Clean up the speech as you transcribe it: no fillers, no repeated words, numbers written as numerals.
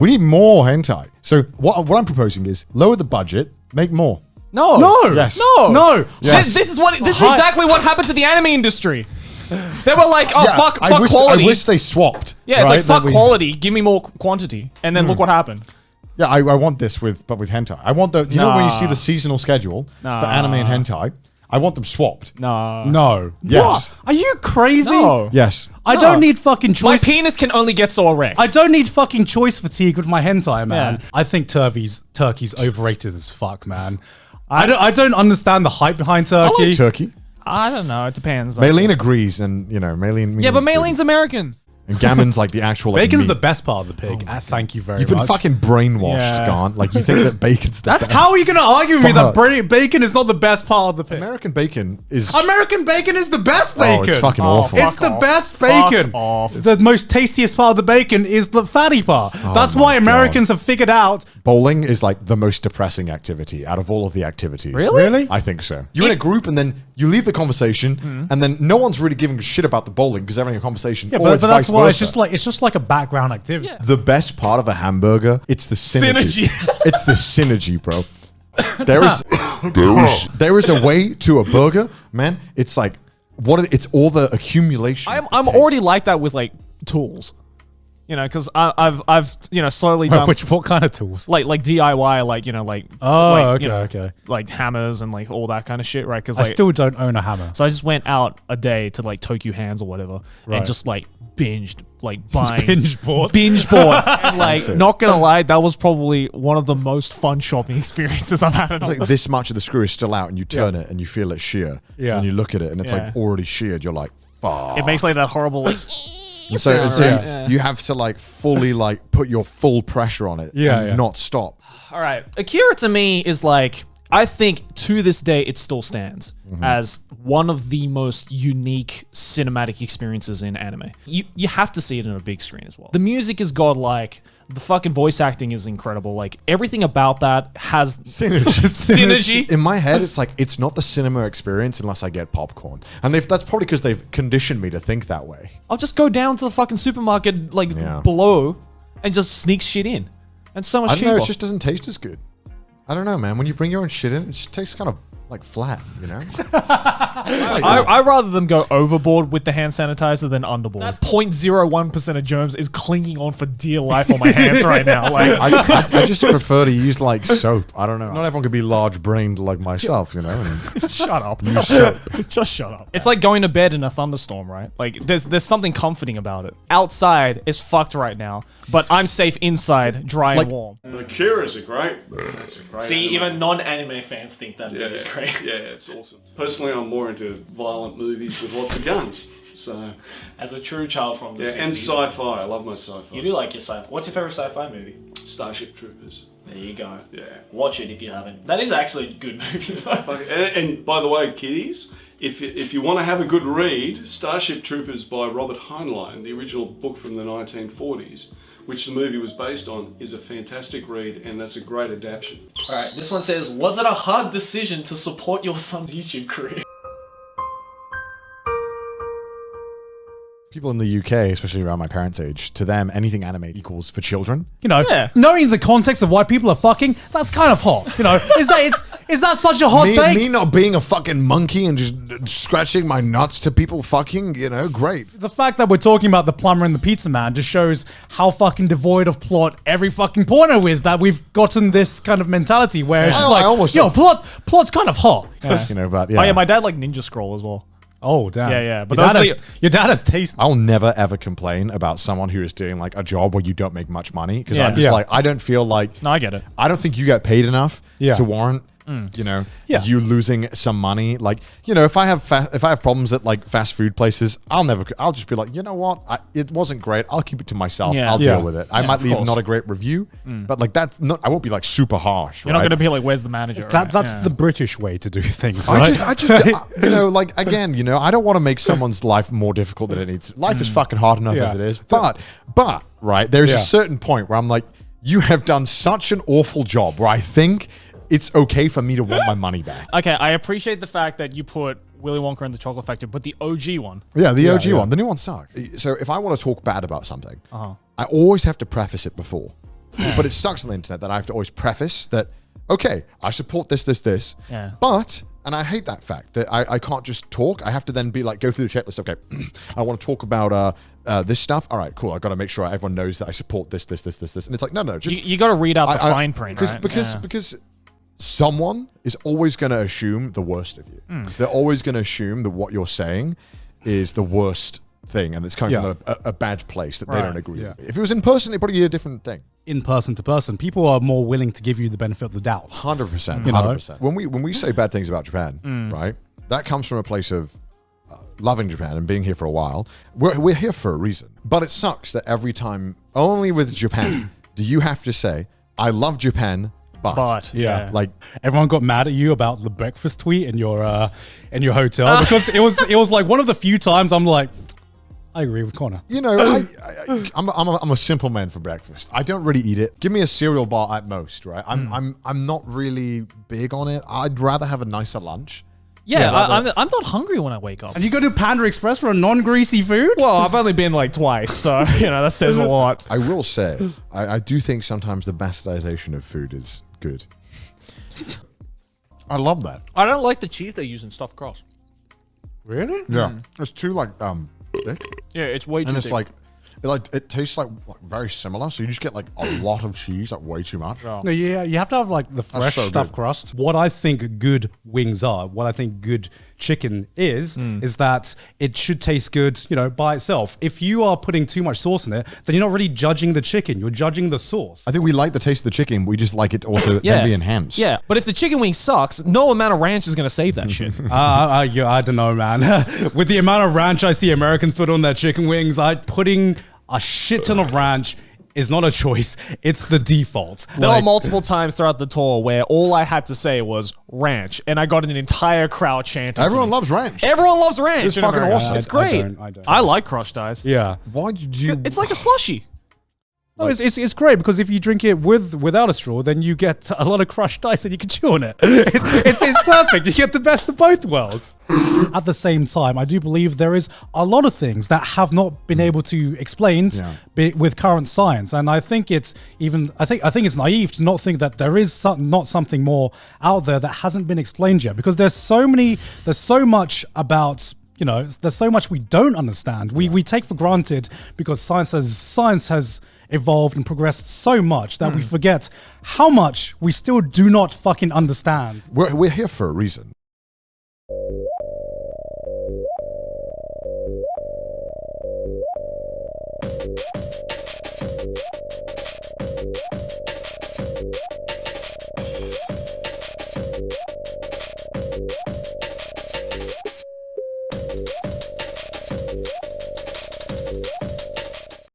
We need more hentai. So what I'm proposing is lower the budget, make more. No. Yes. No. Yes. This is exactly what happened to the anime industry. They were like, fuck quality. I wish they swapped. Yeah, it's like, fuck quality, give me more quantity. And then look what happened. Yeah, I want this with hentai. I want the, you know when you see the seasonal schedule for anime and hentai, I want them swapped. No. Yes. What? Are you crazy? No. Yes. I don't need fucking My choice. penis can only get so erect. I don't need fucking choice fatigue with my hentai, man. Yeah. I think turkey's overrated as fuck, man. I don't understand the hype behind I turkey. like turkey. I don't know. It depends. Maylene agrees, and Maylene. Yeah, but Maylene's American. And Gammon's like the actual. Like, Bacon's meat. the best part of the pig. Thank you very You've much. been fucking brainwashed, Yeah. Gant. Like you think that bacon's the best. How are you going to argue with me Fuck. that bacon is not the best part of the pig? American bacon is. American bacon is the best bacon. Oh, it's fucking awful. It's the best bacon. off. The most tastiest part of the bacon is the fatty part. That's why Americans have figured out. Bowling is like the most depressing activity out of all of the activities. Really? I think so. You're in a group and then you leave the conversation and then no one's really giving a shit about the bowling because they're having a conversation. Yeah, or but it's that's vice why versa. it's just like a background activity. Yeah. The best part of a hamburger, it's the synergy. Synergy. It's the synergy, bro. There is a way to a burger, man. It's like it's all the accumulation. I'm already like that with like tools. You know, because I've slowly done What kind of tools? like DIY, like hammers and like all that kind of shit, right? Because I still don't own a hammer. so I just went out a day to like Tokyo Hands or whatever, Right. and just like binged, like buying Binge bought. and like not gonna lie, that was probably one of the most fun shopping experiences I've had. It's like this much of the screw is still out, and you turn it, and you feel it shear. Yeah. And you look at it, and it's Yeah. like already sheared. You're like, fuck. It makes like that horrible like. So Yeah. you have to like fully like put your full pressure on it. Yeah, and yeah. not stop. All right. Akira to me is like, I think to this day it still stands as one of the most unique cinematic experiences in anime. You have to see it on a big screen as well. The music is godlike. The fucking voice acting is incredible. Like everything about that has synergy. In my head, it's like it's not the cinema experience unless I get popcorn, and that's probably because they've conditioned me to think that way. I'll just go down to the fucking supermarket like Yeah. below and just sneak shit in. And so much I don't cheaper. know. It just doesn't taste as good. I don't know, man. When you bring your own shit in, it just tastes kind of like flat, you know? I rather them go overboard with the hand sanitizer than underboard. That 0.01% of germs is clinging on for dear life on my hands right now. Like I just prefer to use like soap. I don't know. Not everyone can be large-brained like myself, you know? And shut up. Just shut up. It's like going to bed in a thunderstorm, right? Like there's something comforting about it. Outside is fucked right now, but I'm safe inside, dry and warm. Akira's a great. That's a great. See, anime. even non-anime fans think that movie's great. Yeah, it's awesome. Personally, I'm more into violent movies with lots of guns. So, As a true child from the 60s. and sci-fi. I love my sci-fi. You do like your sci-fi. What's your favorite sci-fi movie? Starship Troopers. There you go. Yeah. Watch it if you haven't. That is actually a good movie. And by the way, kiddies, if you want to have a good read, Starship Troopers by Robert Heinlein, the original book from the 1940s, which the movie was based on, is a fantastic read, and that's a great adaptation. Alright, this one says, was it a hard decision to support your son's YouTube career? people in the UK, especially around my parents' age, to them, anything anime equals for children. You know, knowing the context of why people are fucking, that's kind of hot. You know, is that such a hot take? Me not being a fucking monkey and just scratching my nuts to people fucking, you know, great. The fact that we're talking about the plumber and the pizza man just shows how fucking devoid of plot every fucking porno is, that we've gotten this kind of mentality where it's just I like, almost yo, plot's kind of hot. You know, but yeah. Oh yeah, my dad liked Ninja Scroll as well. Oh, damn. Yeah, but your dad has taste. I'll never ever complain about someone who is doing like a job where you don't make much money, because Yeah. I'm just like, I don't feel like, No, I get it. I don't think you get paid enough to warrant, you know, you losing some money. Like, you know, if I have problems at like fast food places, I'll just be like, you know what, it wasn't great. I'll keep it to myself. Yeah. I'll deal with it. I might of leave course. not a great review, but like I won't be like super harsh. You're not going to be like, where's the manager? That's the British way to do things, right? I just you know, like, again, you know, I don't want to make someone's life more difficult than it needs. Life is fucking hard enough as it is. But right, there's a certain point where I'm like, you have done such an awful job where I think it's okay for me to want my money back. Okay, I appreciate the fact that you put Willy Wonka and the Chocolate Factory, but the OG one. Yeah, the OG one. The new one sucks. So if I want to talk bad about something, I always have to preface it before. But it sucks on the internet that I have to always preface that, okay, I support this, Yeah. but, and I hate that fact that I can't just talk. I have to then be like, go through the checklist. Okay, I want to talk about this stuff. All right, cool. I got to make sure everyone knows that I support this. And it's like, no, just You got to read out the fine print, right? Because someone is always going to assume the worst of you. They're always going to assume that what you're saying is the worst thing, and it's coming from a bad place that they don't agree with. If it was in person, it'd probably be a different thing. In person to person, people are more willing to give you the benefit of the doubt. 100%. You know? 100%. When we say bad things about Japan, right, that comes from a place of loving Japan and being here for a while. We're here for a reason. But it sucks that every time, only with Japan, do you have to say, I love Japan, but. Yeah. Like, everyone got mad at you about the breakfast tweet in your hotel because it was like one of the few times I'm like, I agree with Connor. you know, I'm a simple man for breakfast. I don't really eat it. Give me a cereal bar at most, right? I'm not really big on it. I'd rather have a nicer lunch. Yeah, I'm not hungry when I wake up. And you go to Panda Express for a non-greasy food? Well, I've only been like twice, so that says a lot. I will say, I do think sometimes the bastardization of food is good. I love that. I don't like the cheese they use in stuffed crust. Really? Yeah, it's too like thick, Yeah, it's way too and it's thick. like it tastes like very similar. So you just get like a lot of cheese, like way too much. Oh. No, yeah, you have to have like the fresh so stuffed good. crust. What I think good wings are, what I think good chicken is that it should taste good, by itself. If you are putting too much sauce in it, then you're not really judging the chicken, you're judging the sauce. I think we like the taste of the chicken. We just like it also then be enhanced. Yeah, but if the chicken wing sucks, no amount of ranch is going to save that shit. I don't know, man. With the amount of ranch I see Americans put on their chicken wings, putting a shit ton of ranch is not a choice. It's the default. There were multiple times throughout the tour where all I had to say was ranch, and I got an entire crowd chanting. Everyone loves ranch. Everyone loves ranch. It's in fucking America. awesome. It's great. I don't. I like crushed ice. Yeah. Why did you? It's like a slushy. No, it's great because if you drink it without a straw, then you get a lot of crushed ice and you can chew on it. It's perfect. You get the best of both worlds. At the same time, I do believe there is a lot of things that have not been able to explain with current science, and I think it's I think it's naive to not think that there is not something more out there that hasn't been explained yet, because there's so much about. There's so much we don't understand. We take for granted because science has evolved and progressed so much that we forget how much we still do not fucking understand. We're here for a reason.